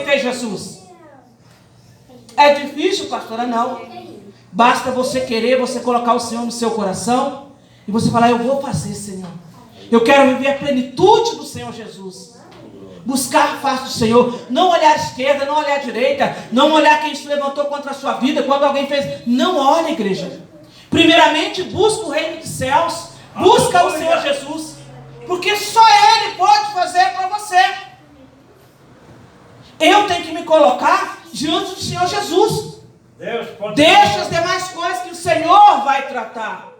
glorifiquei Jesus. É difícil, pastora? Não. Basta você querer, você colocar o Senhor no seu coração e você falar: eu vou fazer, Senhor. Eu quero viver a plenitude do Senhor Jesus. Buscar a face do Senhor. Não olhar à esquerda, não olhar à direita. Não olhar quem se levantou contra a sua vida. Quando alguém fez. Não olhe, igreja. Primeiramente, busca o reino dos céus. Busca o Senhor Jesus. Porque só Ele pode fazer para você. Eu tenho que me colocar diante do Senhor Jesus. Deixa as demais coisas que o Senhor vai tratar.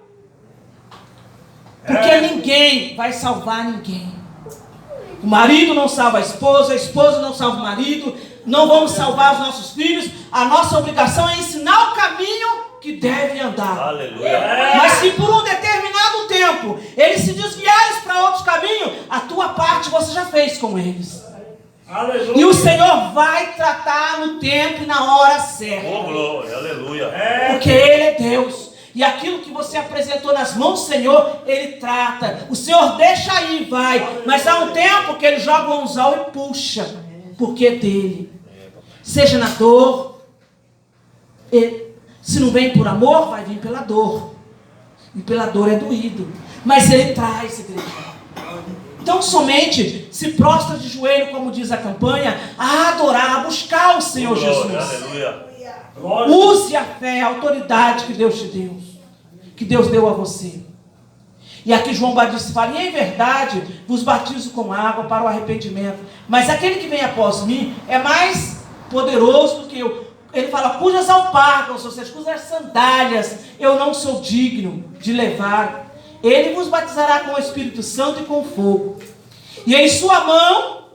Porque ninguém vai salvar ninguém. O marido não salva a esposa não salva o marido, não vamos salvar os nossos filhos. A nossa obrigação é ensinar o caminho que deve andar. Aleluia. Mas se por um determinado tempo eles se desviarem para outros caminhos, a tua parte você já fez com eles. Aleluia. E o Senhor vai tratar no tempo e na hora certa. Oh, glória, aleluia. Porque Ele é Deus. E aquilo que você apresentou nas mãos do Senhor, Ele trata. O Senhor deixa aí, vai. Mas há um tempo que Ele joga o anzol e puxa. Porque é dele. Seja na dor. Se não vem por amor, vai vir pela dor. E pela dor é doído. Mas Ele traz, igreja. Então somente se prostra de joelho, como diz a campanha, a adorar, a buscar o Senhor Jesus. Aleluia. Use a fé, a autoridade que Deus te deu. Que Deus deu a você. E aqui João Batista fala: e em verdade vos batizo com água para o arrependimento. Mas aquele que vem após mim é mais poderoso do que eu. Ele fala: cujas alpargas, ou seja, cujas sandálias eu não sou digno de levar. Ele vos batizará com o Espírito Santo e com fogo. E em sua mão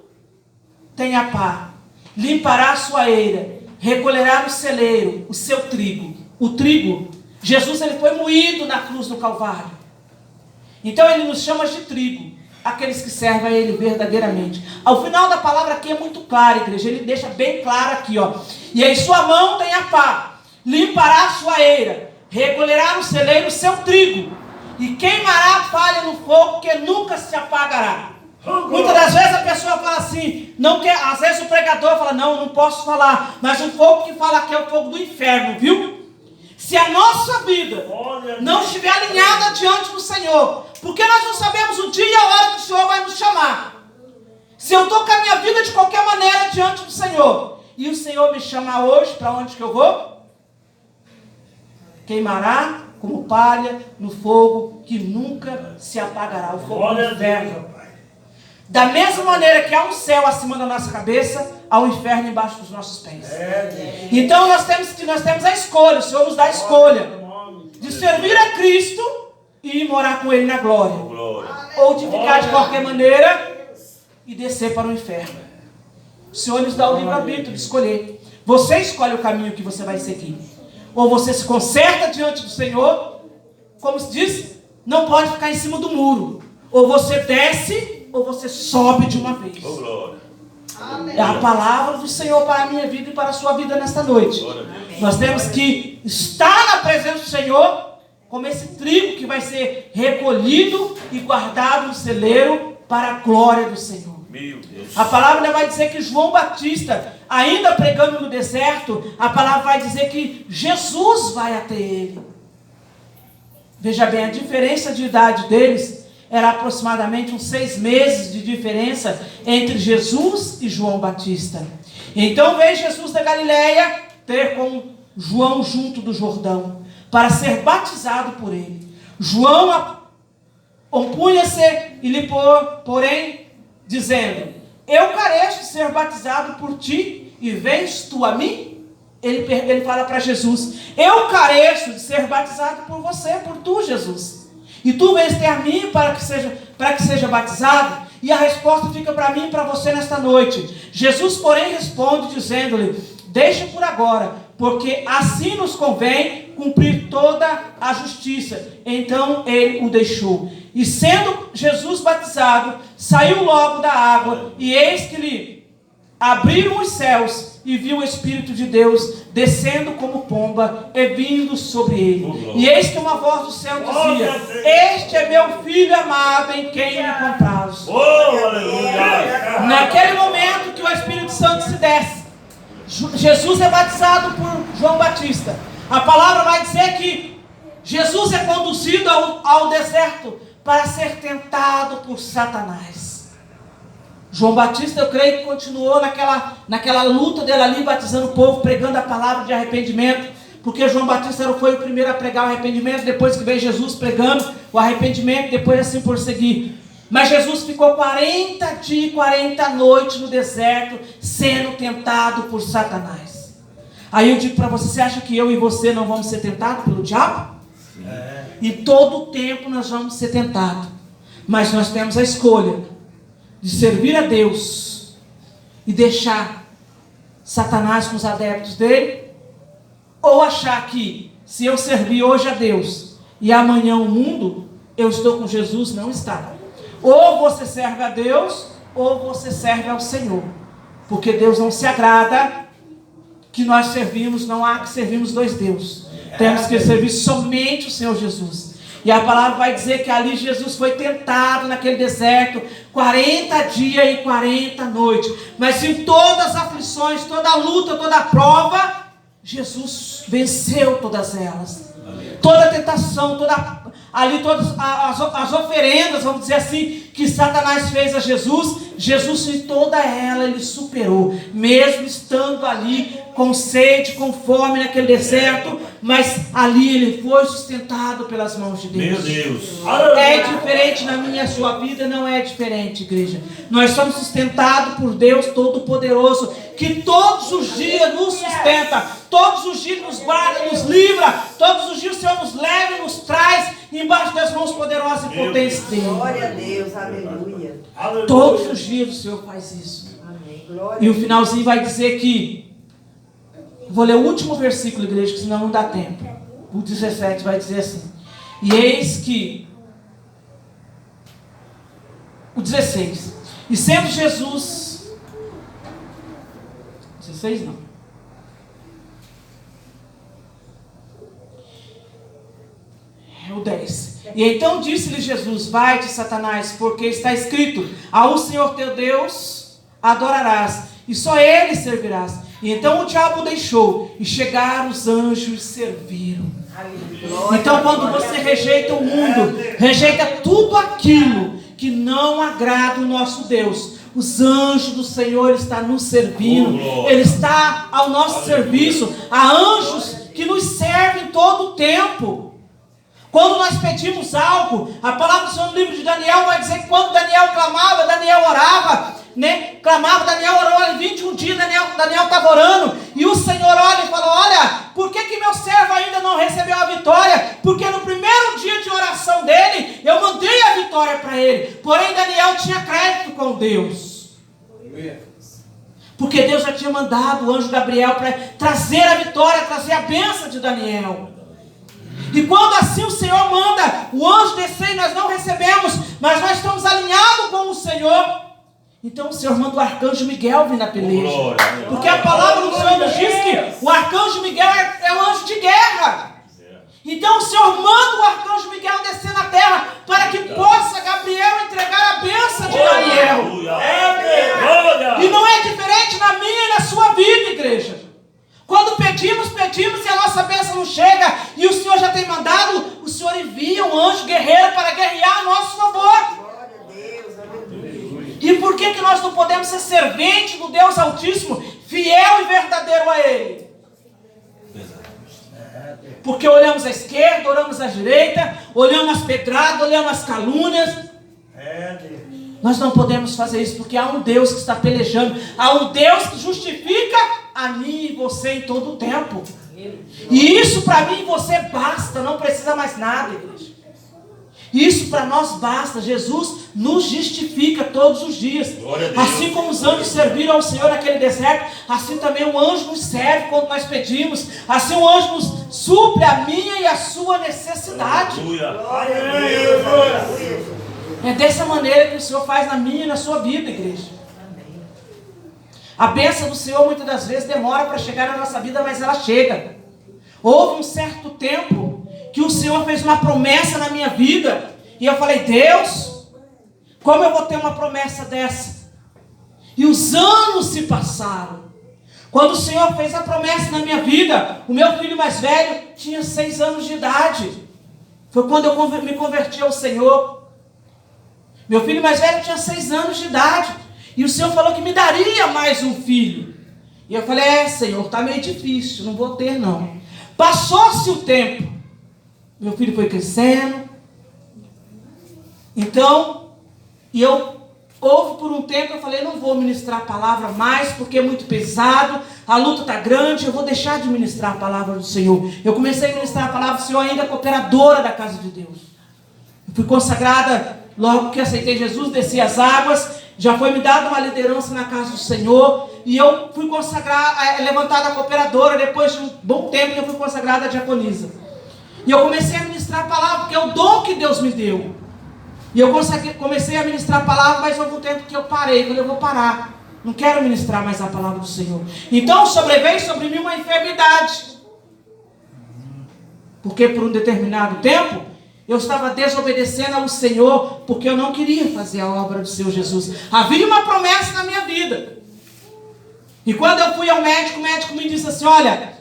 tem a pá. Limpará a sua eira. Recolherá no celeiro o seu trigo. O trigo, Jesus ele foi moído na cruz do Calvário. Então ele nos chama de trigo. Aqueles que servem a Ele verdadeiramente. Ao final da palavra aqui é muito claro, igreja. Ele deixa bem claro aqui, ó. E em sua mão tem a pá. Limpará a sua eira. Recolherá no celeiro o seu trigo. E queimará a palha no fogo, que nunca se apagará. Muitas das vezes a pessoa fala assim, não quer, às vezes o pregador fala: não posso falar, mas o fogo que fala aqui é o fogo do inferno, viu? Se a nossa vida não estiver alinhada diante do Senhor, porque nós não sabemos o dia e a hora que o Senhor vai nos chamar. Se eu estou com a minha vida de qualquer maneira diante do Senhor, e o Senhor me chamar hoje, para onde que eu vou? Queimará como palha no fogo que nunca se apagará, o fogo do inferno. Da mesma maneira que há um céu acima da nossa cabeça, há um inferno embaixo dos nossos pés. Então nós temos a escolha, o Senhor nos dá a escolha de servir a Cristo e ir morar com Ele na glória. Ou de ficar de qualquer maneira e descer para o inferno. O Senhor nos dá o livre-arbítrio de escolher. Você escolhe o caminho que você vai seguir. Ou você se conserta diante do Senhor, como se diz, não pode ficar em cima do muro. Ou você desce, ou você sobe de uma vez. É a palavra do Senhor para a minha vida e para a sua vida nesta noite. Nós temos que estar na presença do Senhor, como esse trigo que vai ser recolhido e guardado no celeiro para a glória do Senhor. A palavra vai dizer que João Batista, ainda pregando no deserto, a palavra vai dizer que Jesus vai até ele. Veja bem, a diferença de idade deles era aproximadamente uns 6 meses de diferença entre Jesus e João Batista. Então veio Jesus da Galileia ter com João junto do Jordão, para ser batizado por ele. João opunha-se e lhe porém, dizendo: eu careço de ser batizado por ti, e vens tu a mim? Ele fala para Jesus: eu careço de ser batizado por você, por tu, Jesus. E tu vens ter a mim para que seja batizado? E a resposta fica para mim e para você nesta noite. Jesus, porém, responde dizendo-lhe: deixa por agora, porque assim nos convém cumprir toda a justiça. Então ele o deixou. E sendo Jesus batizado, saiu logo da água, e eis que lhe abriram os céus, e viu o Espírito de Deus descendo como pomba e vindo sobre ele. E eis que uma voz do céu dizia: este é meu Filho amado, em quem me comprazo. Naquele momento que o Espírito Santo se desce, Jesus é batizado por João Batista. A palavra vai dizer que Jesus é conduzido ao deserto para ser tentado por Satanás. João Batista, eu creio que continuou naquela luta dele ali, batizando o povo, pregando a palavra de arrependimento, porque João Batista foi o primeiro a pregar o arrependimento, depois que veio Jesus pregando o arrependimento, depois assim por seguir. Mas Jesus ficou 40 dias e 40 noites no deserto, sendo tentado por Satanás. Aí eu digo para você, você acha que eu e você não vamos ser tentados pelo diabo? E todo o tempo nós vamos ser tentados. Mas nós temos a escolha de servir a Deus e deixar Satanás com os adeptos dele, ou achar que se eu servir hoje a Deus e amanhã o mundo, eu estou com Jesus. Não está. Ou você serve a Deus, ou você serve ao Senhor. Porque Deus não se agrada que nós servimos, não há que servimos dois deuses. Temos que servir somente o Senhor Jesus. E a palavra vai dizer que ali Jesus foi tentado naquele deserto 40 dias e 40 noites. Mas em todas as aflições, toda a luta, toda a prova, Jesus venceu todas elas. Toda a tentação, todas as oferendas, vamos dizer assim, que Satanás fez a Jesus, Jesus em toda ela ele superou, mesmo estando ali com sede, com fome naquele deserto, mas ali ele foi sustentado pelas mãos de Deus. Meu Deus. É diferente na minha e a sua vida, não é diferente, igreja. Nós somos sustentados por Deus Todo-Poderoso, que todos os dias nos sustenta, todos os dias nos guarda, nos livra, todos os dias o Senhor nos leva e nos traz embaixo das mãos poderosas e potentes dele. Glória a Deus, aleluia. Todos os dias o Senhor faz isso. Amém. Glória. E o finalzinho vai dizer que, vou ler o último versículo, igreja, que senão não dá tempo. O 17 vai dizer assim: e eis que, o 16, e sendo Jesus, 16 não, é o 10. E então disse-lhe Jesus: vai-te, Satanás, porque está escrito: ao Senhor teu Deus adorarás, e só Ele servirás. E então o diabo o deixou, e chegaram os anjos e serviram. Então quando você rejeita o mundo, rejeita tudo aquilo que não agrada o nosso Deus, os anjos do Senhor estão nos servindo. Ele está ao nosso serviço. Há anjos que nos servem todo o tempo. Quando nós pedimos algo, a palavra do Senhor no livro de Daniel vai dizer que quando Daniel clamava, Daniel orava, né? Clamava, Daniel orou 21 dias, Daniel estava orando, e o Senhor olha e fala: olha, por que meu servo ainda não recebeu a vitória? Porque no primeiro dia de oração dele, eu mandei a vitória para ele. Porém Daniel tinha crédito com Deus, porque Deus já tinha mandado o anjo Gabriel para trazer a vitória, trazer a bênção de Daniel. E quando assim o Senhor manda o anjo descer e nós não recebemos, mas nós estamos alinhados com o Senhor, então o Senhor manda o arcanjo Miguel vir na peleja. Porque a palavra do Senhor nos diz que o arcanjo Miguel é um anjo de guerra. Então o Senhor manda o arcanjo Miguel descer na terra para que possa Gabriel entregar a bênção de Daniel. E não é diferente na minha e na sua vida, igreja. Quando pedimos e a nossa bênção não chega, e o Senhor já tem mandado, o Senhor envia um anjo guerreiro para guerrear a nosso favor. Glória a Deus, aleluia. E por que nós não podemos ser serventes do Deus Altíssimo, fiel e verdadeiro a Ele? Porque olhamos à esquerda, olhamos à direita, olhamos as pedradas, olhamos as calúnias. Nós não podemos fazer isso, porque há um Deus que está pelejando, há um Deus que justifica a mim e você em todo o tempo. E isso para mim e você basta, não precisa mais nada, igreja. Isso para nós basta. Jesus nos justifica todos os dias. Assim como os anjos serviram ao Senhor naquele deserto, assim também o anjo nos serve quando nós pedimos. Assim o anjo nos supre a minha e a sua necessidade. Glória a Deus, aleluia. É dessa maneira que o Senhor faz na minha e na sua vida, igreja. A bênção do Senhor muitas das vezes demora para chegar na nossa vida, mas ela chega. Houve um certo tempo que o Senhor fez uma promessa na minha vida, e eu falei: Deus, como eu vou ter uma promessa dessa? E os anos se passaram. Quando o Senhor fez a promessa na minha vida, o meu filho mais velho tinha 6 anos de idade. Foi quando eu me converti ao Senhor. Meu filho mais velho tinha 6 anos de idade. E o Senhor falou que me daria mais um filho. E eu falei, Senhor, está meio difícil, não vou ter não. Passou-se o tempo. Meu filho foi crescendo. Então, houve por um tempo, eu falei, não vou ministrar a palavra mais, porque é muito pesado, a luta está grande, eu vou deixar de ministrar a palavra do Senhor. Eu comecei a ministrar a palavra do Senhor ainda cooperadora da casa de Deus. Eu fui consagrada, logo que aceitei Jesus, desci as águas, já foi me dada uma liderança na casa do Senhor, e eu fui levantada a cooperadora, depois de um bom tempo eu fui consagrada a diaconisa. E eu comecei a ministrar a palavra, porque é o dom que Deus me deu. E eu comecei a ministrar a palavra, mas houve um tempo que eu parei. Falei, eu vou parar. Não quero ministrar mais a palavra do Senhor. Então sobreveio sobre mim uma enfermidade. Porque por um determinado tempo, eu estava desobedecendo ao Senhor, porque eu não queria fazer a obra do Senhor Jesus. Havia uma promessa na minha vida. E quando eu fui ao médico, o médico me disse assim, olha,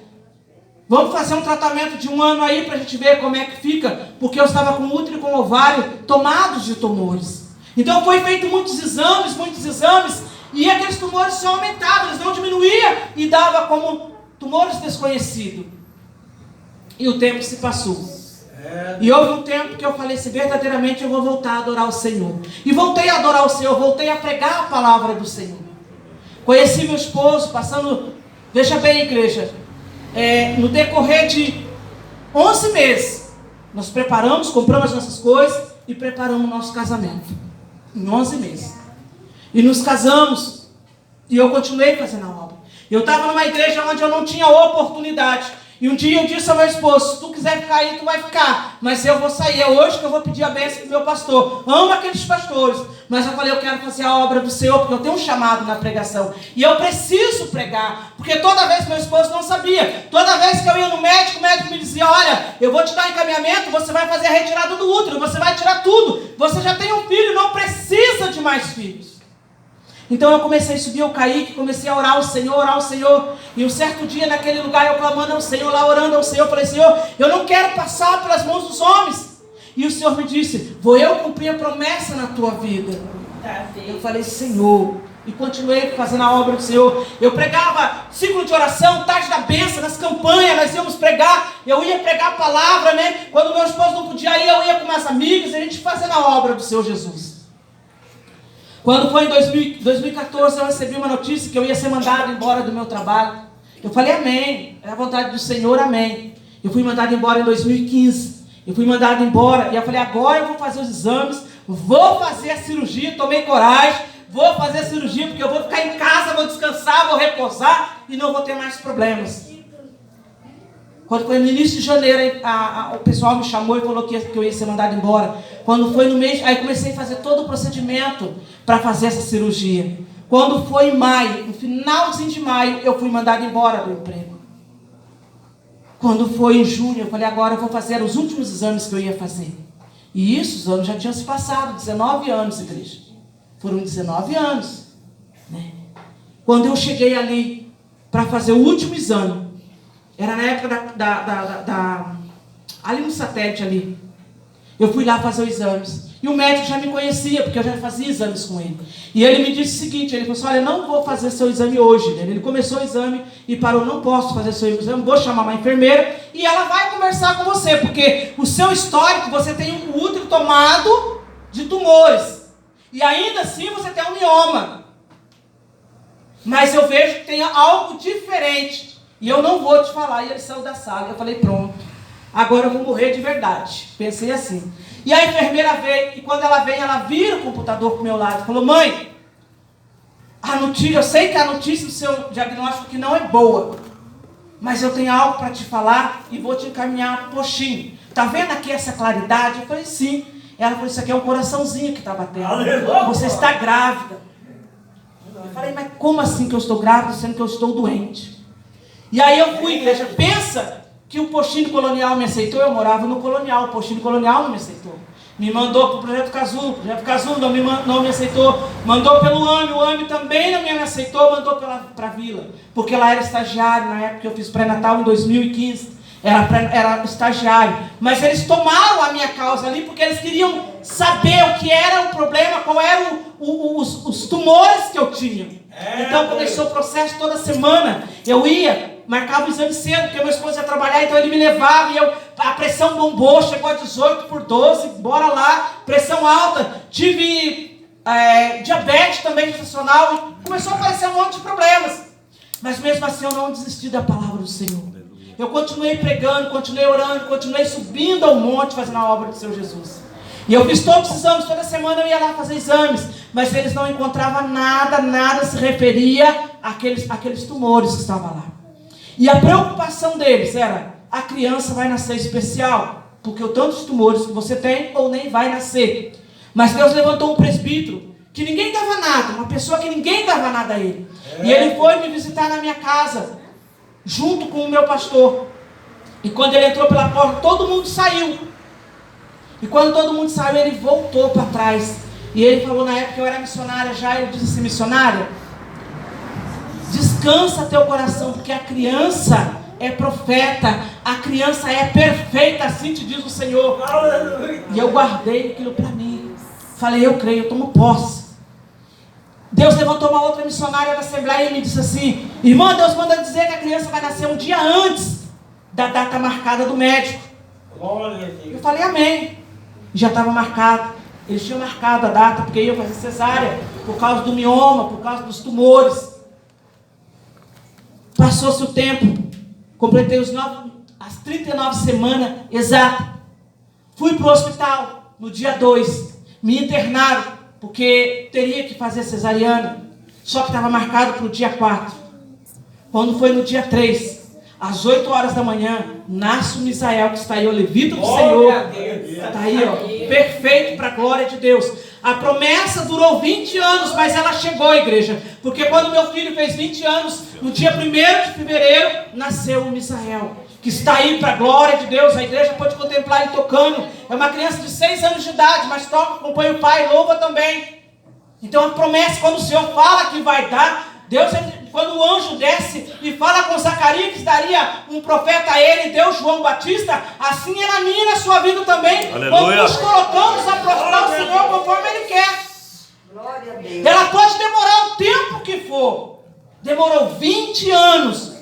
vamos fazer um tratamento de 1 ano aí para a gente ver como é que fica, porque eu estava com o útero e com o ovário tomados de tumores. Então foi feito muitos exames, e aqueles tumores só aumentavam, eles não diminuíam, e dava como tumores desconhecidos. E o tempo se passou. E houve um tempo que eu falei assim, verdadeiramente eu vou voltar a adorar o Senhor. E voltei a adorar o Senhor, voltei a pregar a palavra do Senhor. Conheci meu esposo, veja bem, igreja, no decorrer de 11 meses, nós preparamos, compramos as nossas coisas e preparamos o nosso casamento. Em 11 meses. E nos casamos. E eu continuei fazendo a obra. Eu estava numa igreja onde eu não tinha oportunidade. E um dia eu disse ao meu esposo, se tu quiser ficar aí, tu vai ficar. Mas eu vou sair, é hoje que eu vou pedir a bênção para o meu pastor. Amo aqueles pastores. Mas eu falei, eu quero fazer a obra do Senhor, porque eu tenho um chamado na pregação. E eu preciso pregar. Porque toda vez meu esposo não sabia. Toda vez que eu ia no médico, o médico me dizia, olha, eu vou te dar encaminhamento, você vai fazer a retirada do útero, você vai tirar tudo. Você já tem um filho, não precisa de mais filhos. Então eu comecei a subir, eu caí, comecei a orar ao Senhor. E um certo dia naquele lugar eu clamando ao Senhor, lá orando ao Senhor, eu falei, Senhor, eu não quero passar pelas mãos dos homens. E o Senhor me disse, vou eu cumprir a promessa na tua vida. Eu falei, Senhor, e continuei fazendo a obra do Senhor. Eu pregava ciclo de oração, tarde da bênção, nas campanhas, nós íamos pregar. Eu ia pregar a palavra, né? Quando meu esposo não podia ir, eu ia com meus amigos, a gente fazendo a obra do Senhor Jesus. Quando foi em 2014, eu recebi uma notícia que eu ia ser mandado embora do meu trabalho. Eu falei, amém. É a vontade do Senhor, amém. Eu fui mandado embora em 2015. Eu fui mandado embora e eu falei, agora eu vou fazer os exames, vou fazer a cirurgia, tomei coragem, vou fazer a cirurgia porque eu vou ficar em casa, vou descansar, vou repousar e não vou ter mais problemas. Quando foi no início de janeiro, o pessoal me chamou e falou que eu ia ser mandado embora. Quando foi no mês, aí comecei a fazer todo o procedimento para fazer essa cirurgia. Quando foi em maio, no finalzinho de maio, eu fui mandado embora do emprego. Quando foi em junho, eu falei, agora eu vou fazer os últimos exames que eu ia fazer. E isso, os anos já tinham se passado, 19 anos, igreja. Foram 19 anos. Né? Quando eu cheguei ali para fazer o último exame, era na época ali no satélite ali. Eu fui lá fazer os exames. E o médico já me conhecia, porque eu já fazia exames com ele. E ele me disse o seguinte, ele falou assim, olha, não vou fazer seu exame hoje. Ele começou o exame e parou, não posso fazer seu exame, vou chamar uma enfermeira e ela vai conversar com você, porque o seu histórico, você tem um útero tomado de tumores. E ainda assim você tem um mioma. Mas eu vejo que tem algo diferente. E eu não vou te falar. E ele saiu da sala. Eu falei, pronto. Agora eu vou morrer de verdade. Pensei assim. E a enfermeira veio. E quando ela veio, ela vira o computador para o meu lado. Falou, mãe, a notícia, eu sei que a notícia do seu diagnóstico que não é boa. Mas eu tenho algo para te falar e vou te encaminhar um postinho. Tá vendo aqui essa claridade? Eu falei, sim. Ela falou, isso aqui é um coraçãozinho que está batendo. Você está grávida. Eu falei, mas como assim que eu estou grávida, sendo que eu estou doente? E aí eu fui, igreja, pensa que o postinho colonial me aceitou, eu morava no colonial, o postinho colonial não me aceitou. Me mandou para o Projeto Casulo. O Projeto Casulo não me aceitou. Mandou pelo AME. O AME também não me aceitou. Mandou para a Vila. Porque ela era estagiária na época que eu fiz pré-natal em 2015. Era estagiário. Mas eles tomaram a minha causa ali porque eles queriam saber o que era o problema, qual eram os tumores que eu tinha. Então começou o processo toda semana. Eu ia, marcava o exame cedo, porque meu esposo ia trabalhar, então ele me levava e a pressão bombou, chegou a 18/12, bora lá, pressão alta, tive diabetes também gestacional, e começou a aparecer um monte de problemas. Mas mesmo assim eu não desisti da palavra do Senhor. Eu continuei pregando, continuei orando, continuei subindo ao monte, fazendo a obra do Senhor Jesus. E eu fiz todos os exames, toda semana eu ia lá fazer exames, mas eles não encontravam nada se referia àqueles tumores que estavam lá. E a preocupação deles era, a criança vai nascer especial, porque o tanto de tumores que você tem, ou nem vai nascer. Mas Deus levantou um presbítero, que ninguém dava nada, uma pessoa que ninguém dava nada a ele. E ele foi me visitar na minha casa, junto com o meu pastor. E quando ele entrou pela porta, todo mundo saiu. E quando todo mundo saiu, ele voltou para trás. E ele falou, na época eu era missionária já, ele disse assim, missionária, descansa teu coração, porque a criança é profeta, a criança é perfeita, assim te diz o Senhor. E eu guardei aquilo para mim. Falei, eu creio, eu tomo posse. Deus levantou uma outra missionária na Assembleia e me disse assim, irmã, Deus manda dizer que a criança vai nascer um dia antes da data marcada do médico. Eu falei, amém. Já estava marcado. Eles tinham marcado a data, porque ia fazer cesárea, por causa do mioma, por causa dos tumores. Passou-se o tempo, completei as 39 semanas exatas. Fui para o hospital no dia 2, me internaram, porque teria que fazer cesariana, só que estava marcado para o dia 4. Quando foi no dia 3, às 8 horas da manhã, nasce o Misael, que está aí, o levita do Senhor. Está aí, ó, perfeito para a glória de Deus. A promessa durou 20 anos, mas ela chegou, igreja. Porque quando meu filho fez 20 anos, no dia 1º de fevereiro, nasceu o Misael, que está aí para a glória de Deus. A igreja pode contemplar ele tocando. É uma criança de 6 anos de idade, mas toca, acompanha o pai, louva também. Então a promessa, quando o Senhor fala que vai dar, Deus, quando o anjo desce e fala com Zacarias que daria um profeta a ele, Deus, João Batista, assim é na minha e na sua vida também. Aleluia. Quando nos colocamos a prostrar o Senhor conforme Ele quer. Glória a Deus. Ela pode demorar o tempo que for. Demorou 20 anos,